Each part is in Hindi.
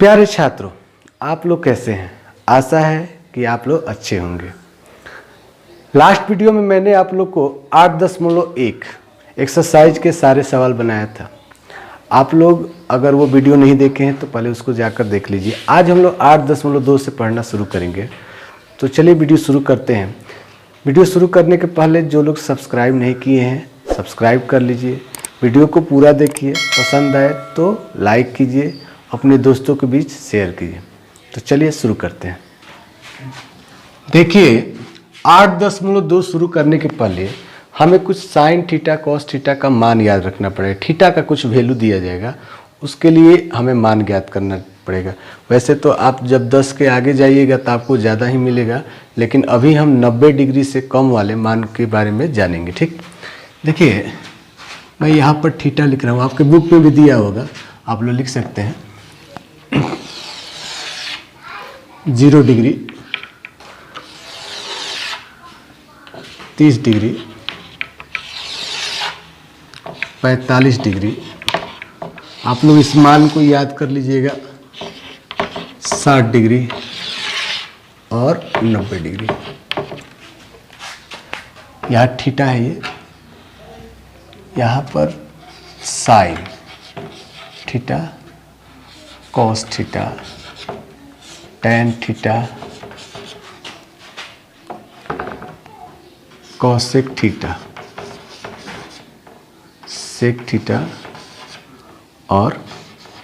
प्यारे छात्रों, आप लोग कैसे हैं? आशा है कि आप लोग अच्छे होंगे। लास्ट वीडियो में मैंने आप लोग को 8.1 एक्सरसाइज के सारे सवाल बनाया था। आप लोग अगर वो वीडियो नहीं देखे हैं तो पहले उसको जाकर देख लीजिए। आज हम लोग 8.2 से पढ़ना शुरू करेंगे। तो चलिए वीडियो शुरू करते हैं। वीडियो शुरू करने के पहले जो लोग सब्सक्राइब नहीं किए हैं सब्सक्राइब कर लीजिए। वीडियो को पूरा देखिए, पसंद आए तो लाइक कीजिए, अपने दोस्तों के बीच शेयर कीजिए। तो चलिए शुरू करते हैं। देखिए 8.2 शुरू करने के पहले हमें कुछ साइन थीटा कॉस थीटा का मान याद रखना पड़ेगा। थीटा का कुछ वैल्यू दिया जाएगा, उसके लिए हमें मान ज्ञात करना पड़ेगा। वैसे तो आप जब 10 के आगे जाइएगा तो आपको ज़्यादा ही मिलेगा, लेकिन अभी हम 90 डिग्री से कम वाले मान के बारे में जानेंगे। ठीक, देखिए मैं यहाँ पर थीटा लिख रहा हूँ, आपके बुक में भी दिया होगा, आप लोग लिख सकते हैं। 0 डिग्री, 30 डिग्री, 45 डिग्री। आप लोग इस मान को याद कर लीजिएगा। 60 डिग्री और 90 डिग्री। यहाँ थीटा है, ये यहाँ पर sine theta, cos theta, tan theta, cosec theta, sec theta और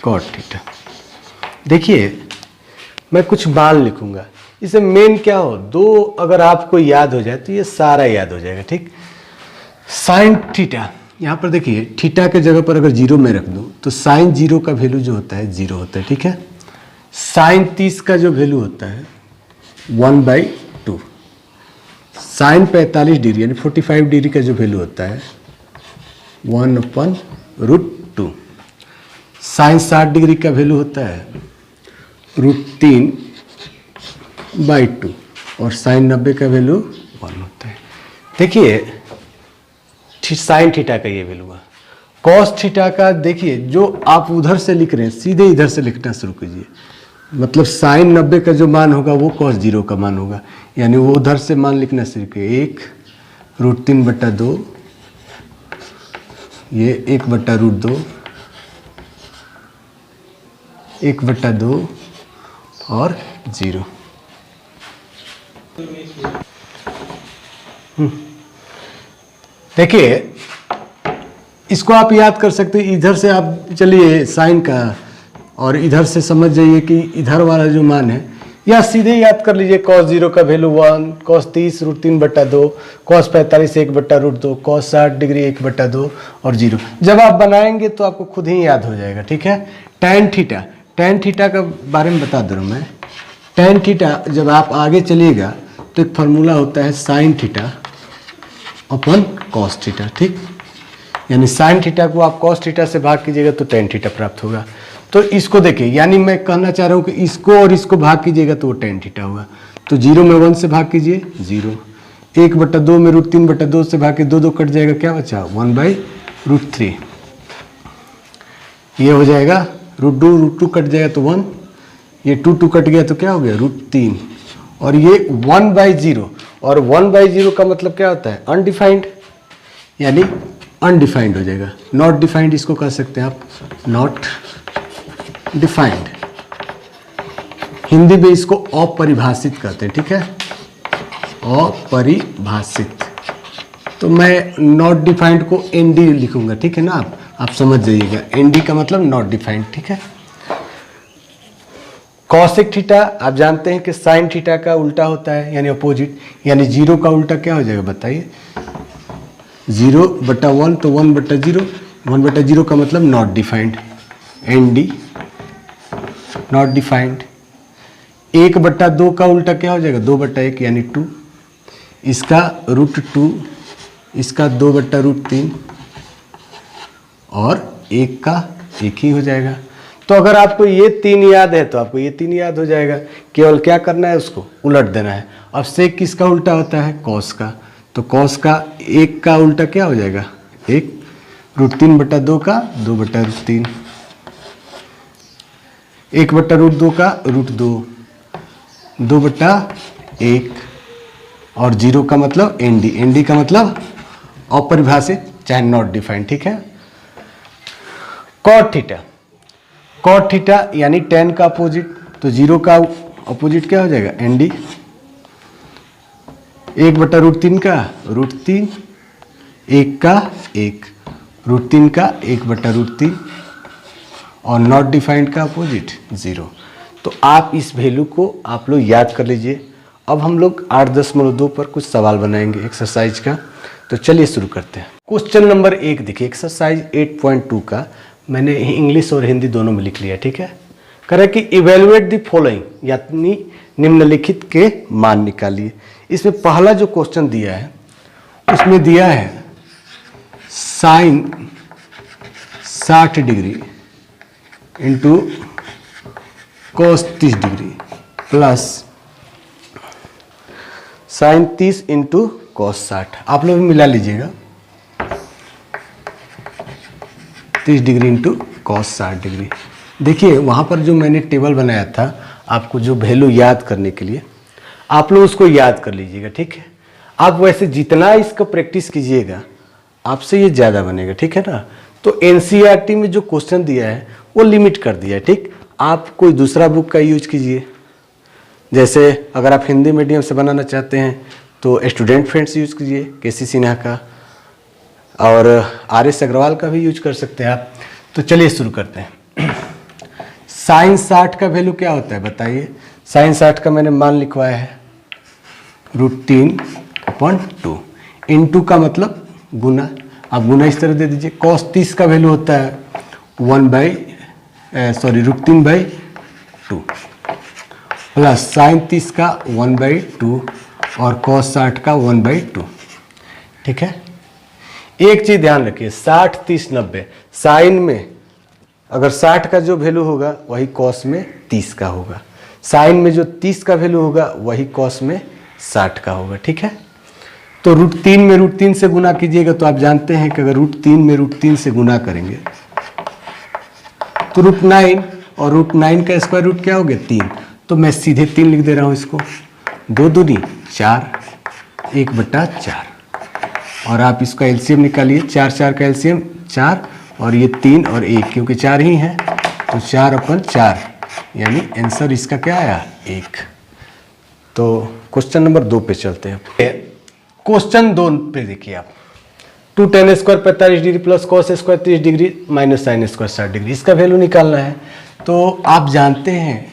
कॉट थीटा। देखिए मैं कुछ मान लिखूंगा, इसे मेन क्या हो, दो अगर आपको याद हो जाए तो ये सारा याद हो जाएगा। ठीक, साइन थीटा, यहाँ पर देखिए थीटा के जगह पर अगर 0 में रख दूं तो साइन 0 का वैल्यू जो होता है 0 होता है। ठीक है, साइन 30 का जो वैल्यू होता है 1/2, साइन 45 डिग्री यानी 45 डिग्री का जो वैल्यू होता है 1/√2, साइन 60 डिग्री का वैल्यू होता है √3/2 और साइन 90 का वैल्यू 1 होता है। देखिए साइन थीटा का ये वैल्यू है। कॉस थीटा का देखिए, जो आप उधर से लिख रहे हैं सीधे इधर से लिखना शुरू कीजिए। मतलब साइन 90 का जो मान होगा वो कॉस 0 का मान होगा, यानी वो उधर से मान लिखना शुरू कीजिए। 1√3/2, ये 1/√2, 1/2 और 0। देखिए इसको आप याद कर सकते हैं। इधर से आप चलिए साइन का, और इधर से समझ जाइए कि इधर वाला जो मान है, या सीधे याद कर लीजिए। कॉस 0 का value 1, cos 30 √3/2, cos 45 1/√2, cos 60 degree 1/2 और 0। जब आप बनाएंगे तो आपको खुद ही याद हो जाएगा। ठीक है, टैन थीटा, टैन थीटा का बारे में बता दे रहा हूँ मैं। टैन थीटा जब आप आगे चलिएगा तो एक फार्मूला होता है साइन थीटा अपन कॉस थीटा। ठीक, यानी साइन थीटा को आप कॉस थीटा से भाग कीजिएगा तो टैन थीटा प्राप्त होगा। तो इसको देखिए, यानी मैं कहना चाह रहा हूँ कि इसको और इसको भाग कीजिएगा तो वो टैन थीटा होगा। तो 0 में 1 से भाग कीजिए 0, 1/2 में √3/2 से भाग के 2 कट जाएगा, क्या बचा 1/√3। ये हो जाएगा √2 कट जाएगा तो 1, ये 2 कट गया तो क्या हो गया √3, और ये 1/0, और 1/0 का मतलब क्या होता है अनडिफाइंड, यानी अनडिफाइंड हो जाएगा। नॉट डिफाइंड इसको कह सकते हैं आप, नॉट डिफाइंड। हिंदी में इसको अपरिभाषित कहते हैं। ठीक है, अपरिभाषित। तो मैं नॉट डिफाइंड को ND लिखूंगा। ठीक है ना, आप समझ जाइएगा, ND का मतलब नॉट डिफाइंड। ठीक है, कॉसेक थीटा आप जानते हैं कि साइन थीटा का उल्टा होता है, यानी अपोजिट, यानी 0 का उल्टा क्या हो जाएगा बताइए, 0/1 तो 1/0, 1/0 का मतलब not defined, ND not defined. 1/2 का उल्टा क्या हो जाएगा 2/1 यानी 2, इसका √2, इसका 2/√3 और 1 का 1 ही हो जाएगा। तो अगर आपको ये 3 याद है तो आपको ये 3 याद हो जाएगा, केवल क्या करना है उसको उलट देना है। अब सेक किसका उल्टा होता है कॉस का, तो कॉस का 1 का उल्टा क्या हो जाएगा 1, √3/2 का 2/√3। 1/√2 का √2, 2/1 और 0 का मतलब ND, ND का मतलब अपरिभाषित चाहे नॉट डिफाइंड, ठीक है। कॉट थीटा, कॉट थीटा यानी tan का अपोजिट, तो 0 का अपोजिट क्या हो जाएगा ND, 1/√3 का √3, 1 का 1, √3 का 1/√3 और नॉट डिफाइंड का अपोजिट 0। तो आप इस वैल्यू को आप लोग याद कर लीजिए। अब हम लोग 8.2 पर कुछ सवाल बनाएंगे एक्सरसाइज का, तो चलिए शुरू करते हैं। क्वेश्चन नंबर 1 देखिए, एक्सरसाइज 8.2 का मैंने इंग्लिश और हिंदी दोनों में लिख लिया, ठीक है। कह रहा है कि इवेलुएट द फॉलोइंग, यानी निम्नलिखित के मान निकालिए। इसमें पहला जो क्वेश्चन दिया है उसमें दिया है sine 60 degree into cos 30 degree plus sine 30 into cos 60। आप लोग मिला लीजिएगा, 30 डिग्री इंटू cos 60 डिग्री। देखिए वहाँ पर जो मैंने टेबल बनाया था आपको जो वैल्यू याद करने के लिए, आप लोग उसको याद कर लीजिएगा, ठीक है। आप वैसे जितना इसका प्रैक्टिस कीजिएगा आपसे ये ज़्यादा बनेगा, ठीक है ना। तो NCERT में जो क्वेश्चन दिया है वो लिमिट कर दिया है, ठीक। आप कोई दूसरा बुक का यूज कीजिए, जैसे अगर आप हिंदी मीडियम से बनाना चाहते हैं तो स्टूडेंट फ्रेंड्स यूज कीजिए KC सिन्हा का, और RS अग्रवाल का भी यूज कर सकते हैं आप। तो चलिए शुरू करते हैं। साइन 60 का वैल्यू क्या होता है बताइए। साइन 60 का मैंने मान लिखवाया है √3/2, इंटू का मतलब गुना, आप गुना इस तरह दे दीजिए। cos 30 का वैल्यू होता है √3/2 प्लस साइन 30 का 1/2 और cos 60 का 1/2, ठीक है। एक चीज ध्यान रखिए, 60 30 90, साइन में अगर 60 का जो वैल्यू होगा वही cos में 30 का होगा, साइन में जो 30 का वैल्यू होगा वही cos में 60 का होगा, ठीक है। तो √3 में √3 से गुना कीजिएगा तो आप जानते हैं कि अगर √3 में √3 से गुना करेंगे तो √9, और √9 का स्क्वायर रूट क्या हो गया 3, तो मैं सीधे 3 लिख दे रहा हूँ इसको। 2 दूनी 4, 1/4, और आप इसका एलसीएम निकालिए। 4 4 का एलसीएम 4, और ये 3 और 1 क्योंकि 4 ही है तो 4/4, यानी आंसर इसका क्या आया 1। तो क्वेश्चन नंबर 2 पे चलते हैं। क्वेश्चन 2 पे देखिए आप, 2 tan² 45 degree plus cos² 30 degree minus sin² 60 degree, इसका वैल्यू निकालना है। तो आप जानते हैं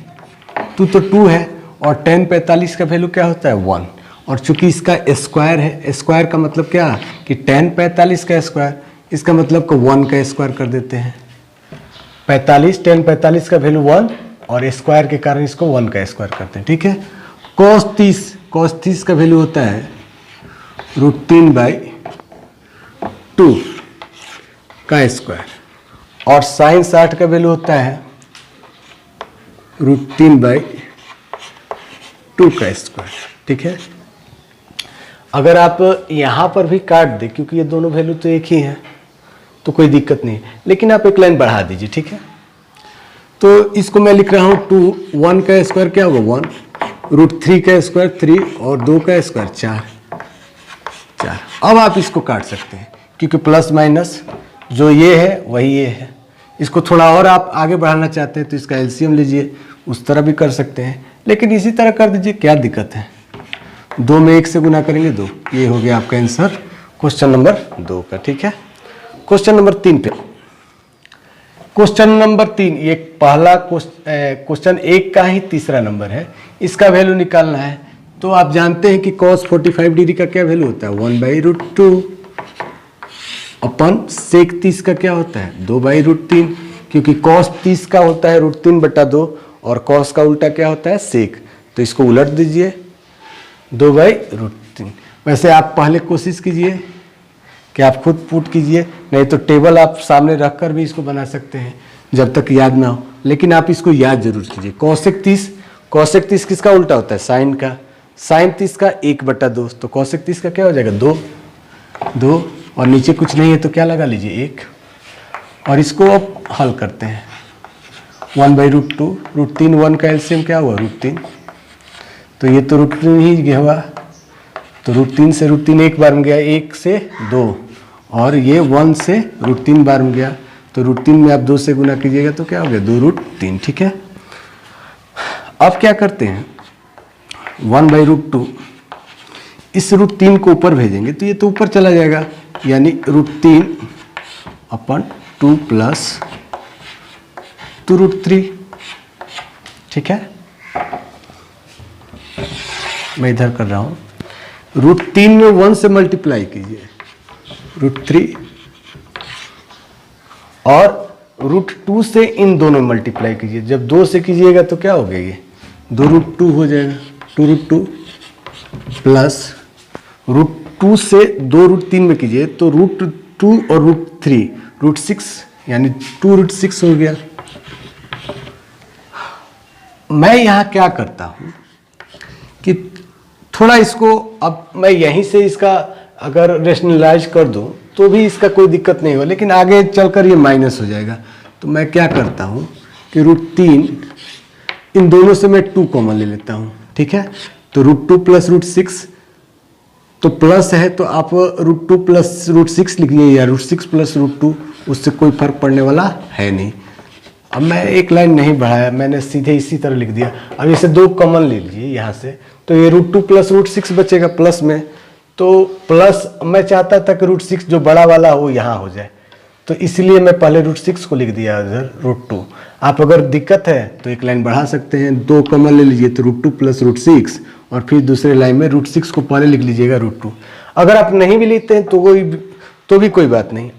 2 तो 2 है और tan 45 का वैल्यू क्या होता है 1, और चूंकि इसका स्क्वायर है, स्क्वायर का मतलब क्या कि tan 45 का स्क्वायर, इसका मतलब को 1 का स्क्वायर कर देते हैं। 45 tan 45 का वैल्यू 1 और स्क्वायर के कारण इसको 1 का स्क्वायर करते हैं, ठीक है। cos 30 का वैल्यू होता है √3/2 का स्क्वायर, और साइन 60 का वैल्यू होता है √3/2 का स्क्वायर, ठीक है। अगर आप यहाँ पर भी काट दें, क्योंकि ये दोनों वैल्यू तो एक ही हैं तो कोई दिक्कत नहीं, लेकिन आप एक लाइन बढ़ा दीजिए, ठीक है। तो इसको मैं लिख रहा हूँ 2, 1 का स्क्वायर क्या होगा 1, √3 का स्क्वायर 3 और 2 का स्क्वायर 4। अब आप इसको काट सकते हैं क्योंकि प्लस माइनस जो ये है वही ये है। इसको थोड़ा और आप आगे बढ़ाना चाहते हैं तो इसका एलसीएम लीजिए, उस तरह भी कर सकते हैं, लेकिन इसी तरह कर दीजिए, क्या दिक्कत है। 2 में 1 से गुना करेंगे 2, ये हो गया आपका आंसर क्वेश्चन नंबर 2 का, ठीक है। क्वेश्चन नंबर 3 पे, क्वेश्चन नंबर 3 ये पहला क्वेश्चन 1 का ही तीसरा नंबर है, इसका वैल्यू निकालना है। तो आप जानते हैं कि cos 45 डिग्री का क्या वैल्यू होता है 1/√2 अपन sec 30 का क्या होता है 2/√3, क्योंकि cos 30 का होता है √3/2 और cos का उल्टा क्या होता है sec, तो इसको उलट दीजिए 2/√3। वैसे आप पहले कोशिश कीजिए कि आप खुद पुट कीजिए, नहीं तो टेबल आप सामने रखकर भी इसको बना सकते हैं जब तक याद ना हो, लेकिन आप इसको याद जरूर कीजिए। cosec 30 किसका उल्टा होता है साइन का, साइन 30 का 1/2, तो cosec 30 का क्या हो जाएगा 2, और नीचे कुछ नहीं है तो क्या लगा लीजिए 1, और इसको अब हल करते हैं। 1/√2, √3 1 का एलसीएम क्या हुआ √3, तो ये तो √3 ही हुआ, तो √3 से √3 एक बार में गया, 1 से 2, और ये 1 से √3 बार में गया, तो √3 में आप 2 से गुना कीजिएगा तो क्या हो गया 2√3, ठीक है। अब क्या करते हैं 1/√2 इस √3 को ऊपर भेजेंगे तो ये तो ऊपर चला जाएगा, यानी √3/2 प्लस 2√3, ठीक है। मैं इधर कर रहा हूँ, √3 में 1 से मल्टीप्लाई कीजिए √3, और √2 से इन दोनों में मल्टीप्लाई कीजिए। जब 2 से कीजिएगा तो क्या हो गया, ये 2√2 हो जाएगा, 2√2 प्लस √2 से 2√3 में कीजिए तो √2 और √3 √6, यानी 2√6 हो गया। मैं यहाँ क्या करता हूँ कि थोड़ा इसको, अब मैं यहीं से इसका अगर रेशनलाइज कर दूँ तो भी इसका कोई दिक्कत नहीं हो, लेकिन आगे चलकर ये माइनस हो जाएगा। तो मैं क्या करता हूँ कि √3 इन दोनों से मैं 2 कॉमन ले लेता हूँ, ठीक है। तो √2 प्लस √6 तो प्लस है, तो आप √2 प्लस √6 लिखिए या √6 प्लस √2, उससे कोई फर्क पड़ने वाला है नहीं। अब मैं एक लाइन नहीं बढ़ाया, मैंने सीधे इसी तरह लिख दिया। अब इसे 2 कॉमन ले लीजिए यहाँ से, तो ये √2 प्लस √6 बचेगा प्लस में, तो प्लस मैं चाहता था कि √6 जो बड़ा वाला हो यहाँ हो जाए, तो इसलिए मैं पहले √6 को लिख दिया इधर √2। आप अगर दिक्कत है तो एक लाइन बढ़ा सकते हैं, 2 कॉमन ले लीजिए तो √2 प्लस √6, और फिर दूसरे लाइन में √6 को पहले लिख लीजिएगा √2। अगर आप नहीं भी लिखते हैं तो भी कोई बात नहीं,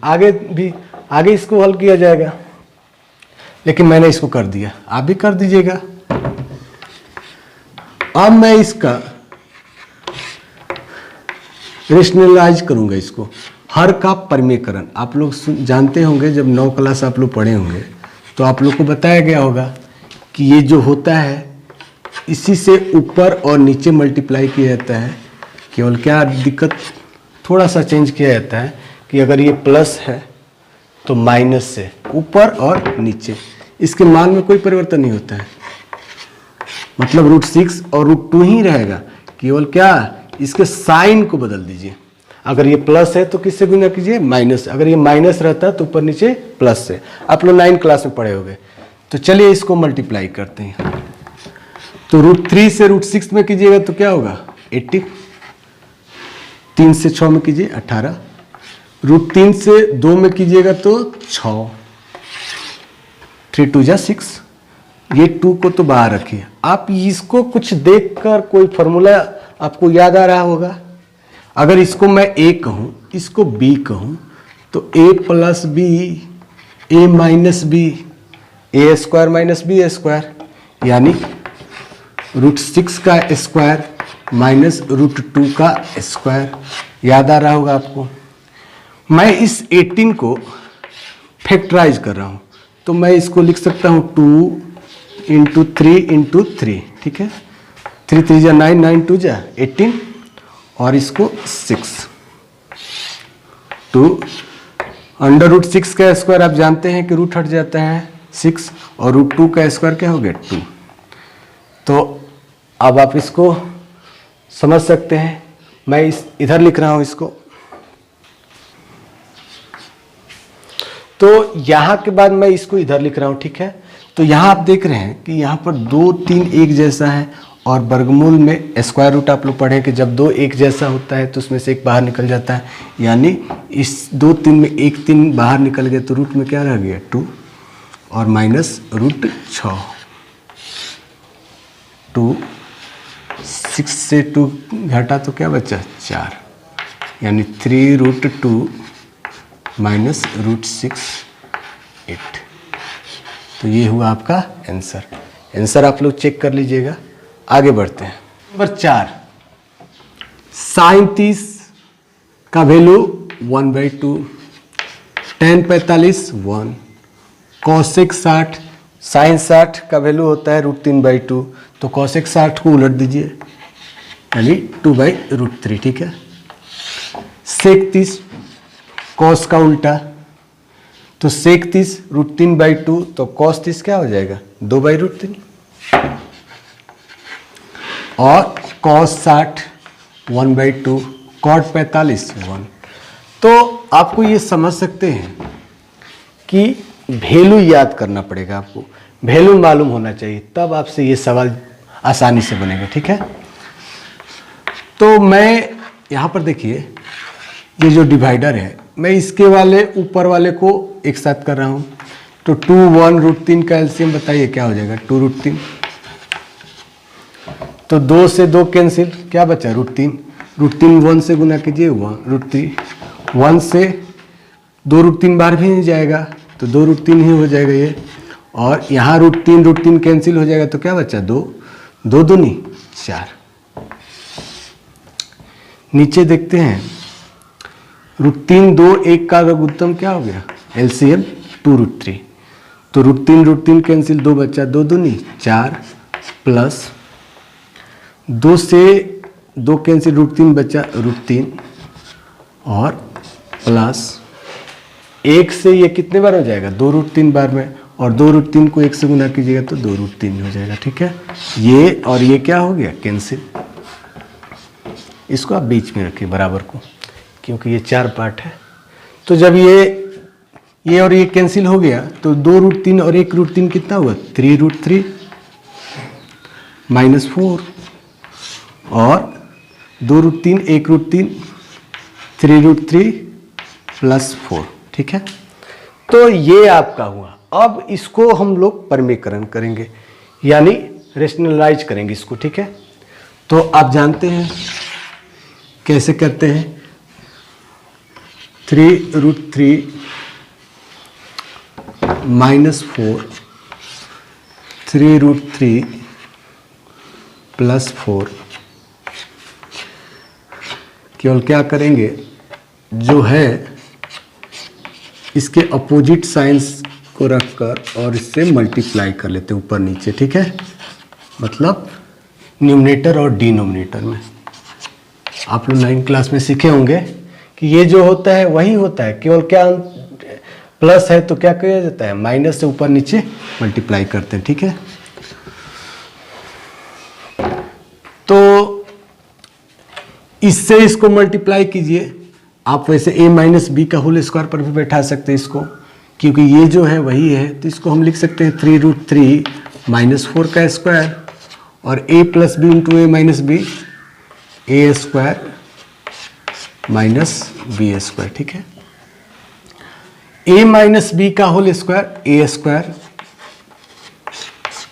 आगे इसको हल किया जाएगा, लेकिन मैंने इसको कर दिया, आप भी कर दीजिएगा। अब मैं इसका रेशनलाइज करूंगा, इसको हर का परिमेयकरण। आप लोग जानते होंगे, जब 9 क्लास आप लोग पढ़े होंगे तो आप लोग को बताया गया होगा कि ये जो होता है इसी से ऊपर और नीचे मल्टीप्लाई किया जाता है। केवल क्या दिक्कत, थोड़ा सा चेंज किया जाता है कि अगर ये प्लस है तो माइनस से ऊपर और नीचे, इसके मान में कोई परिवर्तन नहीं होता है, मतलब √6 और √2 ही रहेगा, केवल क्या इसके साइन को बदल दीजिए। अगर ये प्लस है तो किससे गुना कीजिए, माइनस। अगर ये माइनस रहता तो ऊपर नीचे प्लस से। आप लोग 9 क्लास में पढ़े होंगे। तो चलिए इसको मल्टीप्लाई करते हैं। तो √3 से √6 में कीजिएगा तो क्या होगा 80, 3 से 6 में कीजिए 18, √3 से 2 में कीजिएगा तो 6, 3 2 जा 6, ये 2 को तो बाहर रखिए। आप इसको कुछ देखकर कोई फॉर्मूला आपको याद आ रहा होगा। अगर इसको मैं a कहूँ, इसको b कहूँ, तो a plus b, a minus b, a square minus b square, यानी √6 का स्क्वायर माइनस √2 का स्क्वायर। याद आ रहा होगा आपको। मैं इस 18 को फैक्टराइज कर रहा हूँ, तो मैं इसको लिख सकता हूँ 2 इंटू 3 इंटू 3, ठीक है। 3 3 जा 9, 9 2 जा 18, और इसको 6, 2 √6 का स्क्वायर आप जानते हैं कि रूट हट जाता है 6, और √2 का स्क्वायर क्या हो गया 2। तो अब आप इसको समझ सकते हैं। मैं इधर लिख रहा हूं इसको। तो यहां के बाद मैं इसको इधर लिख रहा हूं, ठीक है। तो यहां आप देख रहे हैं कि यहां पर 2 3 एक जैसा है, और वर्गमूल में स्क्वायर रूट आप लोग पढ़ें कि जब 2 एक जैसा होता है तो उसमें से एक बाहर निकल जाता है, यानी इस 2 3 में 1 3 बाहर निकल गया, तो रूट में क्या रह गया 2, और माइनस √6, 2 6 से 2 घटा तो क्या बचा 4, यानी 3√2 माइनस √6 8। तो ये हुआ आपका आंसर। आंसर आप लोग चेक कर लीजिएगा। आगे बढ़ते हैं। नंबर 4, साइन 30 का वैल्यू 1/2, tan 45 1, कॉसेक 60, साइन 60 का वैल्यू होता है √3/2, तो कॉसेक 60 को उलट दीजिए, यानी 2/√3, ठीक है। सेक 30 कॉस का उल्टा, तो सेक 30 √3/2, तो cos 30 क्या हो जाएगा 2/√3, और cos 60 1/2, cot 45 1। तो आपको ये समझ सकते हैं कि वैल्यू याद करना पड़ेगा, आपको वैल्यू मालूम होना चाहिए, तब आपसे ये सवाल आसानी से बनेगा। ठीक है, तो मैं यहाँ पर देखिए ये जो डिवाइडर है, मैं इसके वाले ऊपर वाले को एक साथ कर रहा हूँ, तो 2 1 √3 का एलसीएम बताइए क्या हो जाएगा 2√3, तो 2 से 2 कैंसिल, क्या बचा √3, √3 1 से गुना कीजिए √3, 1 से 2 √3 बार भी नहीं जाएगा, तो 2 √3 ही हो जाएगा ये, और यहाँ √3 कैंसिल हो जाएगा, तो क्या बचा 2 2 दूनी 4। नीचे देखते हैं √3 2 1 का लघुत्तम क्या हो गया एलसीएम 2√3, तो √3 कैंसिल, 2 बचा 2 दूनी 4, प्लस 2 से 2 कैंसिल, √3 बचा √3, और प्लस 1 से ये कितने बार हो जाएगा 2 √3 बार में, और 2 √3 को 1 से गुना कीजिएगा तो 2 √3 हो जाएगा। ठीक है, ये और ये क्या हो गया कैंसिल, इसको आप बीच में रखिए बराबर को, क्योंकि ये 4 पार्ट है। तो जब ये और ये कैंसिल हो गया, तो 2 √3 और 1 √3 कितना हुआ 3 √3 -4, और 2 √3 1 √3 3 √3 +4। ठीक है, तो ये आपका हुआ। अब इसको हम लोग परमीकरण करेंगे, यानी रेशनलाइज करेंगे इसको। ठीक है, तो आप जानते हैं कैसे करते हैं, 3 √3 -4 3 √3 +4, केवल क्या करेंगे जो है इसके अपोजिट साइंस को रखकर और इससे मल्टीप्लाई कर लेते हैं ऊपर नीचे। ठीक है, मतलब न्यूमरेटर और डिनोमिनेटर में। आप लोग 9th क्लास में सीखे होंगे कि ये जो होता है वही होता है, केवल क्या प्लस है तो क्या किया जाता है माइनस से ऊपर नीचे मल्टीप्लाई करते हैं। ठीक है, तो इससे इसको मल्टीप्लाई कीजिए। आप वैसे a - b का होल स्क्वायर पर भी बैठा सकते हैं इसको, क्योंकि ये जो है वही है, तो इसको हम लिख सकते हैं 3 √3 -4 का स्क्वायर, और a + b × a - b a² - b²। ठीक है, a - b का whole square a²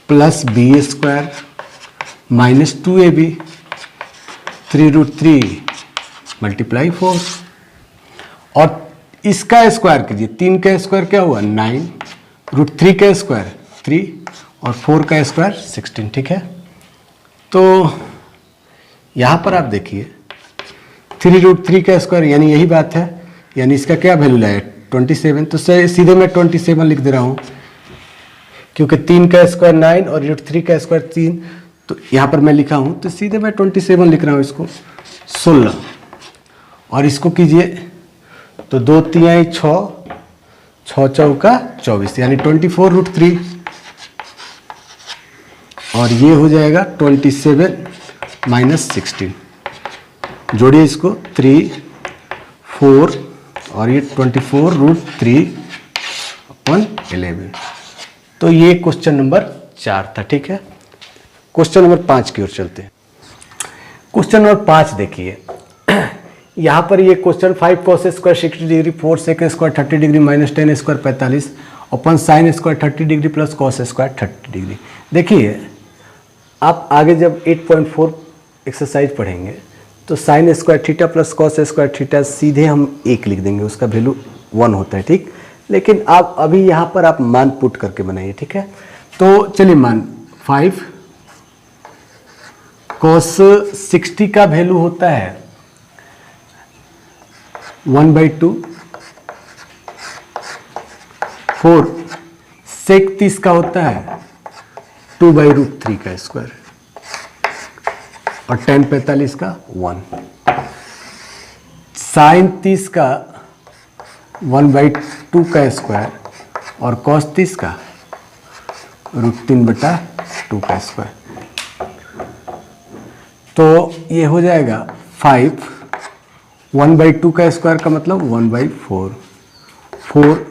+ b² -2ab 3 √3 × 4, और इसका स्क्वायर कीजिए, 3 का स्क्वायर क्या हुआ 9, √3 का स्क्वायर 3, और 4 का स्क्वायर 16। ठीक है, तो यहाँ पर आप देखिए 3 √3 का स्क्वायर यानी यही बात है, यानी इसका क्या वैल्यू लाया 27, तो सीधे मैं 27 लिख दे रहा हूँ, क्योंकि 3 का स्क्वायर 9 और √3 का स्क्वायर 3, तो यहाँ पर मैं लिखा हूँ, तो सीधे मैं 27 लिख रहा हूँ इसको 16, और इसको कीजिए तो 2 3 6 6 चौका 24, यानी 24 √3, और ये हो जाएगा 27 - 16। जोड़िए इसको 3 4, और ये 24 √3/11। तो ये क्वेश्चन नंबर 4 था। ठीक है, क्वेश्चन नंबर 5 की ओर चलते हैं। क्वेश्चन नंबर 5 देखिए, यहाँ पर ये question 5 cos² 60 degree 4 sec² 30 degree -10² 45 अपन sin² 30 डिग्री + cos² 30 डिग्री। देखिए आप आगे जब 8.4 एक्सरसाइज पढ़ेंगे तो sin² थीटा + cos² थीटा सीधे हम 1 लिख देंगे, उसका वैल्यू 1 होता है। ठीक, लेकिन आप अभी यहाँ पर आप मान पुट करके बनाइए। ठीक है, तो चलिए मान 5 cos 60 का वैल्यू होता है 1/2, 4 sec 30 का होता है 2/√3 का स्क्वायर, और tan 45 का 1, sin 30 का 1/2 का स्क्वायर और cos 30 का √3/2 का स्क्वायर। तो ये हो जाएगा 5, 1/2 का स्क्वायर का मतलब 1/4, 4,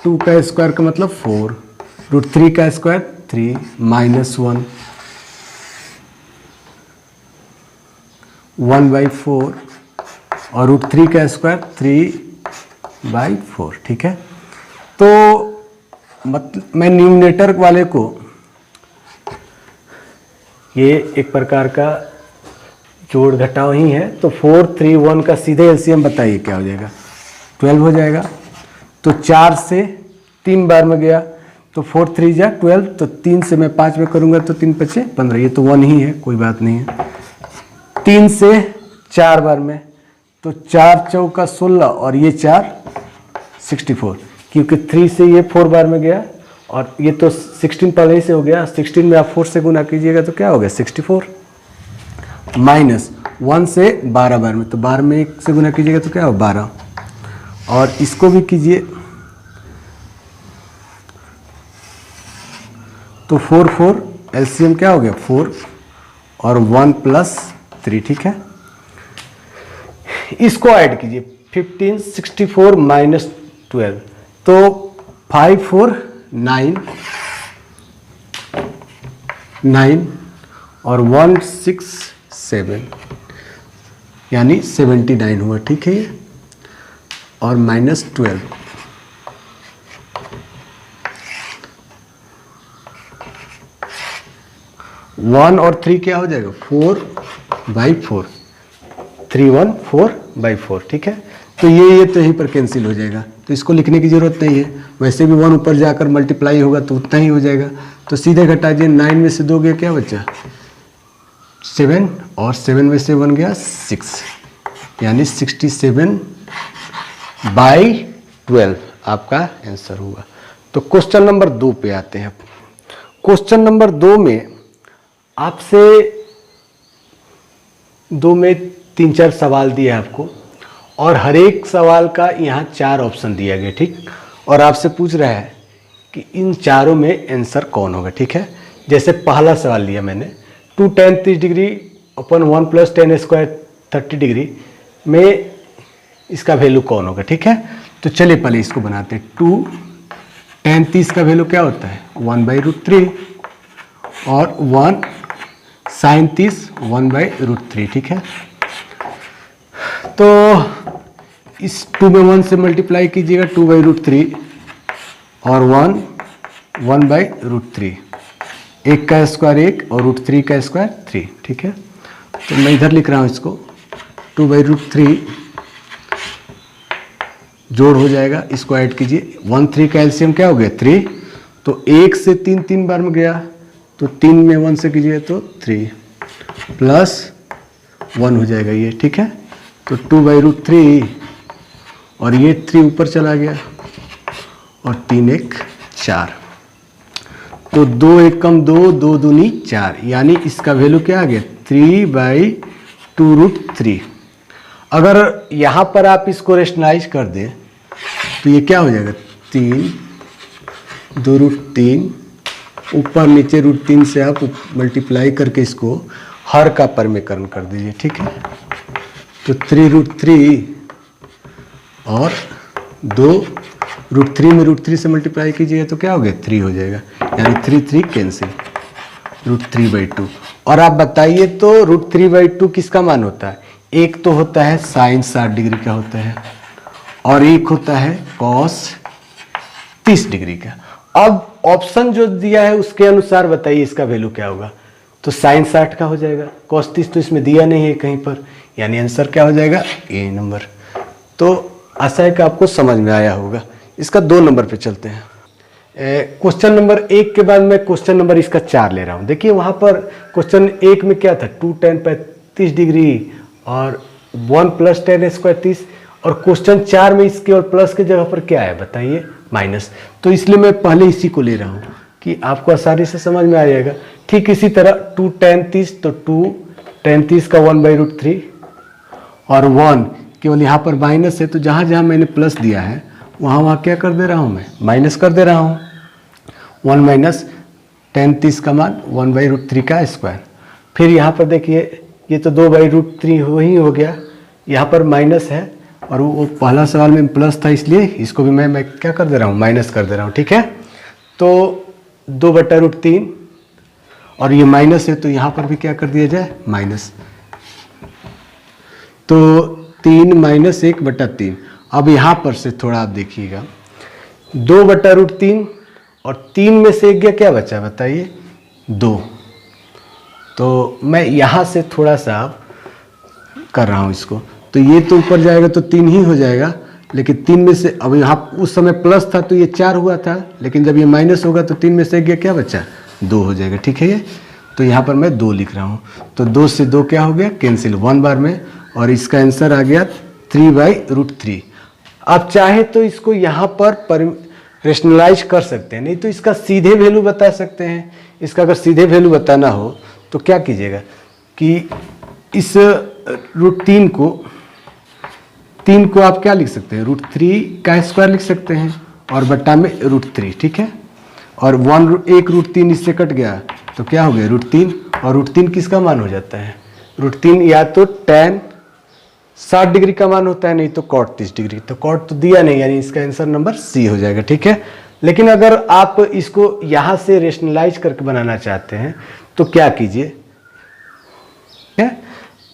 2 का स्क्वायर का मतलब 4, √3 का स्क्वायर 3 -1, 1/4 और √3 का स्क्वायर 3/4। ठीक है, तो मतलब मैं न्यूमरेटर वाले को, ये एक प्रकार का जोड़ घटाव ही है, तो 4, 3, 1 का सीधे एलसीएम बताइए क्या हो जाएगा, 12 हो जाएगा। तो 4 से 3 बार में गया तो 4 3 जा 12, तो 3 से मैं 5 में करूंगा तो 3 5 15, ये तो 1 ही है, कोई बात नहीं है। 3 से 4 बार में तो 4 चौका 16 और ये 4 64, क्योंकि 3 से ये 4 बार में गया और ये तो 16 पहले ही से हो गया। 16 में आप 4 से गुना कीजिएगा तो क्या हो गया 64, माइनस 1 से 12 बार में, तो 12 में 1 से गुना कीजिएगा तो क्या हो 12, और इसको भी कीजिए तो 4 4 एलसीएम क्या हो गया 4 और 1 + 3। ठीक है, इसको ऐड कीजिए 15 64 - 12, तो 5 4 9 9 और 1 6 7, यानी 79 हुआ। ठीक है, ये और -12, वन और 3 क्या हो जाएगा 4/4, 3 1 4/4। ठीक है, तो ये तो यहीं पर कैंसिल हो जाएगा, तो इसको लिखने की जरूरत नहीं है, वैसे भी 1 ऊपर जाकर मल्टीप्लाई होगा तो उतना ही हो जाएगा। तो सीधे घटा दिए, 9 में से 2 गया क्या बचा 7, और 7 में से 1 गया 6, यानी 67/12 आपका आंसर हुआ। तो क्वेश्चन नंबर 2 पे आते हैं। क्वेश्चन नंबर 2 में आपसे 2 में 3-4 सवाल दिए आपको, और हर एक सवाल का यहाँ 4 ऑप्शन दिया गया। ठीक, और आपसे पूछ रहा है कि इन चारों में आंसर कौन होगा। ठीक है, जैसे पहला सवाल लिया मैंने 2 tan 30 डिग्री अपन 1 + tan स्क्वायर 30 डिग्री में इसका वैल्यू कौन होगा। ठीक है, तो चलिए पहले इसको बनाते हैं। 2 tan 30 का वैल्यू क्या होता है 1/√3 और 1 sin 30 1/√3। ठीक है, तो इस 2 में 1 से मल्टीप्लाई कीजिएगा 2/√3 और 1 1/√3, 1 का स्क्वायर 1 और √3 का स्क्वायर 3। ठीक है, तो मैं इधर लिख रहा हूँ इसको 2/√3 जोड़ हो जाएगा, इसको ऐड कीजिए, 1 3 का एलसीएम क्या हो गया 3, तो 1 से 3 3 बार में गया तो 3 में 1 से कीजिए तो 3 + 1 हो जाएगा ये। ठीक है, तो 2/√3 और ये 3 ऊपर चला गया और 3 1 4, तो 2 1 कम 2, 2 दूनी 4, यानी इसका वैल्यू क्या आ गया 3/2√3। अगर यहाँ पर आप इसको रेशनलाइज कर दें तो ये क्या हो जाएगा 3 2√3, ऊपर नीचे √3 से आप मल्टीप्लाई करके इसको हर का परमीकरण कर दीजिए। ठीक है, तो 3√3 और 2 √3 में √3 से मल्टीप्लाई कीजिएगा तो क्या हो गया 3 हो जाएगा, यानी 3 3 कैंसिल, √3/2। और आप बताइए तो √3/2 किसका मान होता है, एक तो होता है sin 60 डिग्री का होता है और एक होता है cos 30 डिग्री का। अब ऑप्शन जो दिया है उसके अनुसार बताइए इसका वैल्यू क्या होगा, तो sin 60 का हो जाएगा, cos 30 तो इसमें दिया नहीं है कहीं पर, यानी आंसर क्या हो जाएगा ए नंबर। तो आशा है कि आपको समझ में आया होगा। इसका 2 नंबर पे चलते हैं। क्वेश्चन नंबर 1 के बाद मैं क्वेश्चन नंबर इसका 4 ले रहा हूँ। देखिए वहाँ पर क्वेश्चन 1 में क्या था 2 tan 35 डिग्री और 1 + tan स्क्वायर 30, और क्वेश्चन 4 में इसके और प्लस के जगह पर क्या है बताइए माइनस। तो इसलिए मैं पहले इसी को ले रहा हूँ कि आपको आसानी से समझ में आ जाएगा। ठीक इसी तरह 2 tan 30, तो 2 tan 30 का 1/√3 और 1 केवल यहाँ पर माइनस है, तो जहाँ जहाँ मैंने प्लस दिया है वहाँ क्या कर दे रहा हूँ मैं, माइनस कर दे रहा हूँ। 1 माइनस tan 30 का मान 1/√3 का स्क्वायर। फिर यहाँ पर देखिए ये तो 2/√3 ही हो गया, यहाँ पर माइनस है और वो पहला सवाल में प्लस था, इसलिए इसको भी मैं क्या कर दे रहा हूँ, माइनस कर दे रहा हूँ। ठीक है, तो 2/√3 और ये माइनस है तो यहाँ पर भी क्या कर दिया जाए, माइनस। तो 3 माइनस 1/3। अब यहाँ पर से थोड़ा आप देखिएगा, 2/√3 और 3 में से 1 गया, क्या बचा बताइए, 2। तो मैं यहाँ से थोड़ा सा कर रहा हूँ इसको, तो ये तो ऊपर जाएगा तो 3 ही हो जाएगा, लेकिन 3 में से अब यहाँ उस समय प्लस था तो ये 4 हुआ था, लेकिन जब ये माइनस होगा तो 3 में से 1 गया, क्या बचा, 2 हो जाएगा। ठीक है, ये तो यहाँ पर मैं 2 लिख रहा हूँ। तो 2 से 2 क्या हो गया, कैंसिल 1 बार में, और इसका आंसर आ गया 3/√3। आप चाहे तो इसको यहाँ पर रेशनलाइज कर सकते हैं, नहीं तो इसका सीधे वैल्यू बता सकते हैं। इसका अगर सीधे वैल्यू बताना हो तो क्या कीजिएगा कि इस √3 को आप क्या लिख सकते हैं, √3 का स्क्वायर लिख सकते हैं और बट्टा में √3। ठीक है, और 1 √3 इससे कट गया तो क्या हो गया, √3। और √3 किसका मान हो जाता है, √3 या तो tan 60 डिग्री का मान होता है, नहीं तो cot 30 डिग्री। तो cot तो दिया नहीं, यानी इसका आंसर नंबर सी हो जाएगा। ठीक है, लेकिन अगर आप इसको यहाँ से रेशनलाइज करके बनाना चाहते हैं तो क्या कीजिए,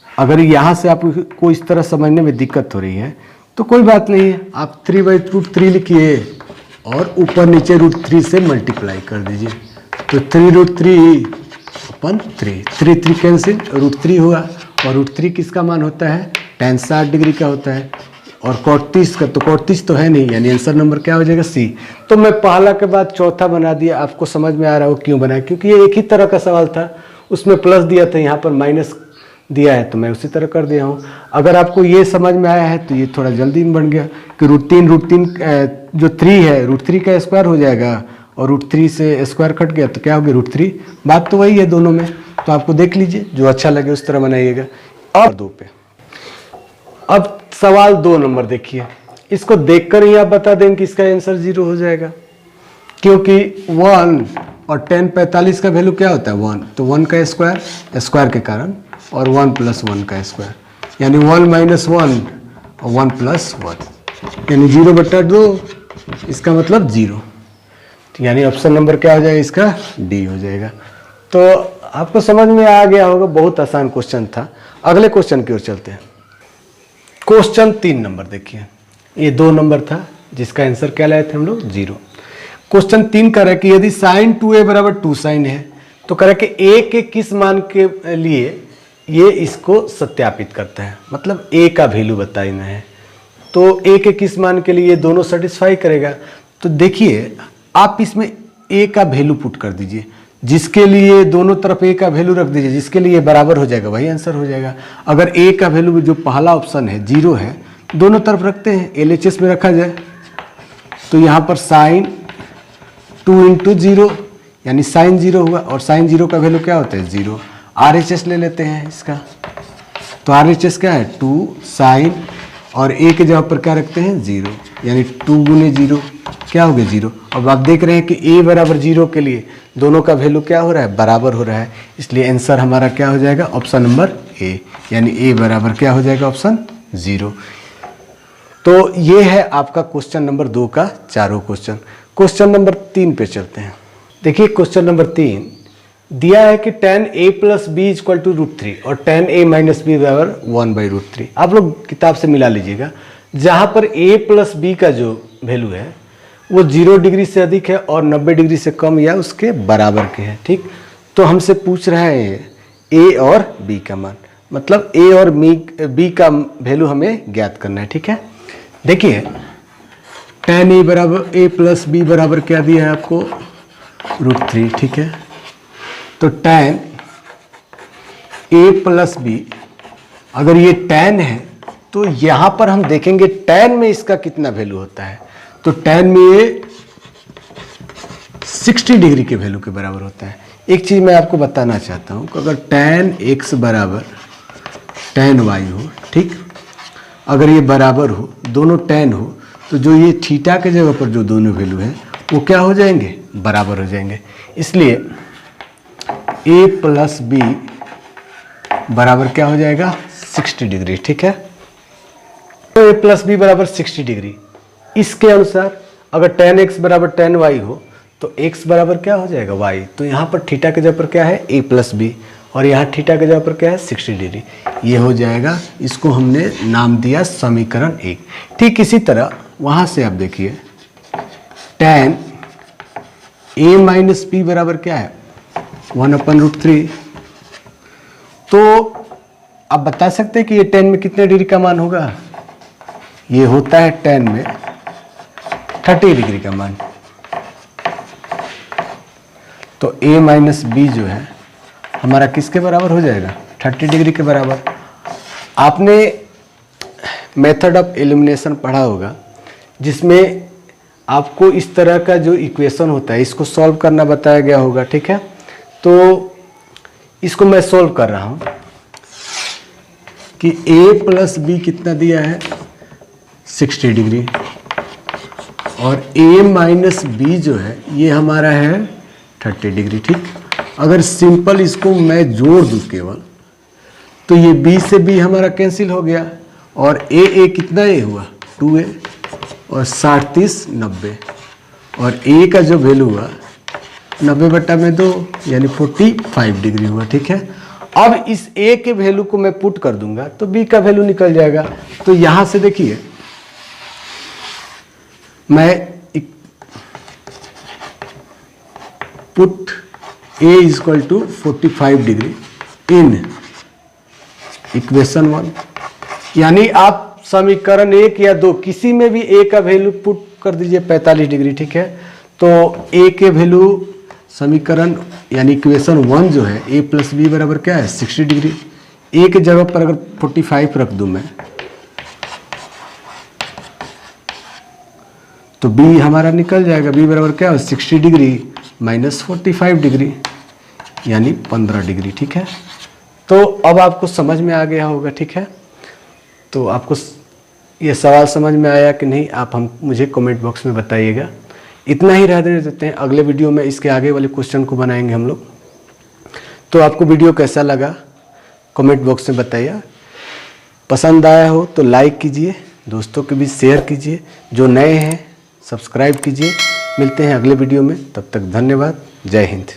अगर यहाँ से आपको इस तरह समझने में दिक्कत हो रही है तो कोई बात नहीं है, आप 3/√3 लिखिए और ऊपर नीचे √3 से मल्टीप्लाई कर दीजिए। तो 3√3/3, 3 कैंसिल, √3 हुआ, और √3 किसका मान होता है, tan 60 डिग्री का होता है, और cot 30 का, तो cot 30 तो है नहीं, यानी आंसर नंबर क्या हो जाएगा, सी। तो मैं पहला के बाद चौथा बना दिया। आपको समझ में आ रहा हो क्यों बनाया, क्योंकि ये एक ही तरह का सवाल था, उसमें प्लस दिया था, यहाँ पर माइनस दिया है, तो मैं उसी तरह कर दिया हूँ। अगर आपको ये समझ में आया है तो ये थोड़ा जल्दी में बन गया कि √3 जो 3 है, √3 का स्क्वायर हो जाएगा, और √3 से स्क्वायर कट गया तो क्या हो गया, √3। बात तो वही है दोनों में, तो आपको देख लीजिए, जो अच्छा लगे उस तरह बनाइएगा। और 2 पे अब सवाल 2 नंबर देखिए, इसको देखकर ही आप बता देंगे कि इसका आंसर 0 हो जाएगा, क्योंकि 1 और tan 45 का वैल्यू क्या होता है, 1। तो 1 का स्क्वायर के कारण, और 1 + 1 का स्क्वायर, यानी 1 - 1 और 1 + 1, यानी 0/2, इसका मतलब 0। यानी ऑप्शन नंबर क्या हो जाएगा, इसका डी हो जाएगा। तो आपको समझ में आ गया होगा, बहुत आसान क्वेश्चन था। अगले क्वेश्चन की ओर चलते हैं। क्वेश्चन 3 नंबर देखिए, ये 2 नंबर था जिसका आंसर क्या लाए थे हम लोग, 0। क्वेश्चन 3 कह रहा है कि यदि sin 2a = 2 sin है, तो कह रहा है कि a के किस मान के लिए ये इसको सत्यापित करता है, मतलब a का वैल्यू बताना है। तो a के किस मान के लिए ये दोनों सेटिस्फाई करेगा। तो देखिए आप इसमें a का वैल्यू पुट कर दीजिए, जिसके लिए दोनों तरफ a का वैल्यू रख दीजिए, जिसके लिए बराबर हो जाएगा वही आंसर हो जाएगा। अगर a का वैल्यू जो पहला ऑप्शन है 0 है, दोनों तरफ रखते हैं, LHS में रखा जाए तो यहाँ पर sin 2 × 0 यानी sin 0 हुआ, और sin 0 का वैल्यू क्या होता है, 0। RHS ले लेते हैं इसका, तो RHS क्या है, 2 sin, और a के जगह पर क्या रखते हैं, 0, यानी 2 × 0 क्या हो गया, 0। अब आप देख रहे हैं कि a = 0 के लिए दोनों का वैल्यू क्या हो रहा है, बराबर हो रहा है, इसलिए आंसर हमारा क्या हो जाएगा, ऑप्शन नंबर ए, यानी a बराबर क्या हो जाएगा, ऑप्शन 0। तो ये है आपका क्वेश्चन नंबर 2 का चारों क्वेश्चन। क्वेश्चन नंबर 3 पे चलते हैं। देखिए क्वेश्चन नंबर 3 दिया है कि tan a + b = √3 और tan a - b = 1/√3। आप लोग किताब से मिला लीजिएगा, जहाँ पर a + b का जो वैल्यू है वो 0 डिग्री से अधिक है और 90 डिग्री से कम या उसके बराबर के हैं। ठीक, तो हमसे पूछ रहा है a और b का मान, मतलब a और b का वैल्यू हमें ज्ञात करना है। ठीक है, देखिए tan a + b बराबर क्या दिया है आपको, √3। ठीक है, तो tan a + b, अगर ये tan है तो यहाँ पर हम देखेंगे tan में इसका कितना वैल्यू होता है। तो tan में ये 60 डिग्री के वैल्यू के बराबर होता है। एक चीज़ मैं आपको बताना चाहता हूँ कि अगर tan x = tan y हो, ठीक, अगर ये बराबर हो, दोनों tan हो, तो जो ये थीटा के जगह पर जो दोनों वैल्यू हैं वो क्या हो जाएंगे, बराबर हो जाएंगे। इसलिए a प्लस बी बराबर क्या हो जाएगा, 60 डिग्री। ठीक है, तो a प्लस बी बराबर 60 डिग्री। इसके अनुसार अगर tan x बराबर tan y हो तो x बराबर क्या हो जाएगा, y। तो यहाँ पर थीटा के जगह पर क्या है, a प्लस बी, और यहाँ थीटा के जगह पर क्या है, 60 डिग्री। ये हो जाएगा, इसको हमने नाम दिया समीकरण 1। ठीक इसी तरह वहाँ से आप देखिए tan a माइनस बी बराबर क्या है, 1/√3। तो आप बता सकते हैं कि ये tan में कितने डिग्री का मान होगा, ये होता है tan में 30 डिग्री का मान। तो a माइनस बी जो है हमारा किसके बराबर हो जाएगा, 30 डिग्री के बराबर। आपने मेथड ऑफ एलिमिनेशन पढ़ा होगा जिसमें आपको इस तरह का जो इक्वेशन होता है इसको सॉल्व करना बताया गया होगा। ठीक है, तो इसको मैं सॉल्व कर रहा हूँ कि a प्लस बी कितना दिया है, 60 डिग्री, और a माइनस बी जो है ये हमारा है 30 डिग्री। ठीक, अगर सिंपल इसको मैं जोड़ दूँ केवल तो ये b से b हमारा कैंसिल हो गया, और a कितना a हुआ, 2a, और 60 30 90, और a का जो वैल्यू हुआ 90/2 यानी 45 डिग्री हुआ। ठीक है, अब इस a के वैल्यू को मैं पुट कर दूंगा तो b का वैल्यू निकल जाएगा। तो यहां से देखिए मैं put a equal to 45 degree in equation 1, यानी आप समीकरण 1 या 2 किसी में भी a का वैल्यू पुट कर दीजिए 45 डिग्री। ठीक है, तो a के वैल्यू समीकरण यानी इक्वेशन 1 जो है a प्लस बी बराबर क्या है, 60 डिग्री। a के जगह पर अगर 45 रख दूं मैं तो b हमारा निकल जाएगा, b बराबर क्या है, 60 डिग्री माइनस 45 डिग्री यानी 15 डिग्री। ठीक है, तो अब आपको समझ में आ गया होगा। ठीक है, तो आपको ये सवाल समझ में आया कि नहीं, आप मुझे कमेंट बॉक्स में बताइएगा। इतना ही रहने देते हैं, अगले वीडियो में इसके आगे वाले क्वेश्चन को बनाएंगे हम लोग। तो आपको वीडियो कैसा लगा कमेंट बॉक्स में बताइए। पसंद आया हो तो लाइक कीजिए, दोस्तों के बीच शेयर कीजिए, जो नए हैं सब्सक्राइब कीजिए। मिलते हैं अगले वीडियो में, तब तक धन्यवाद, जय हिंद।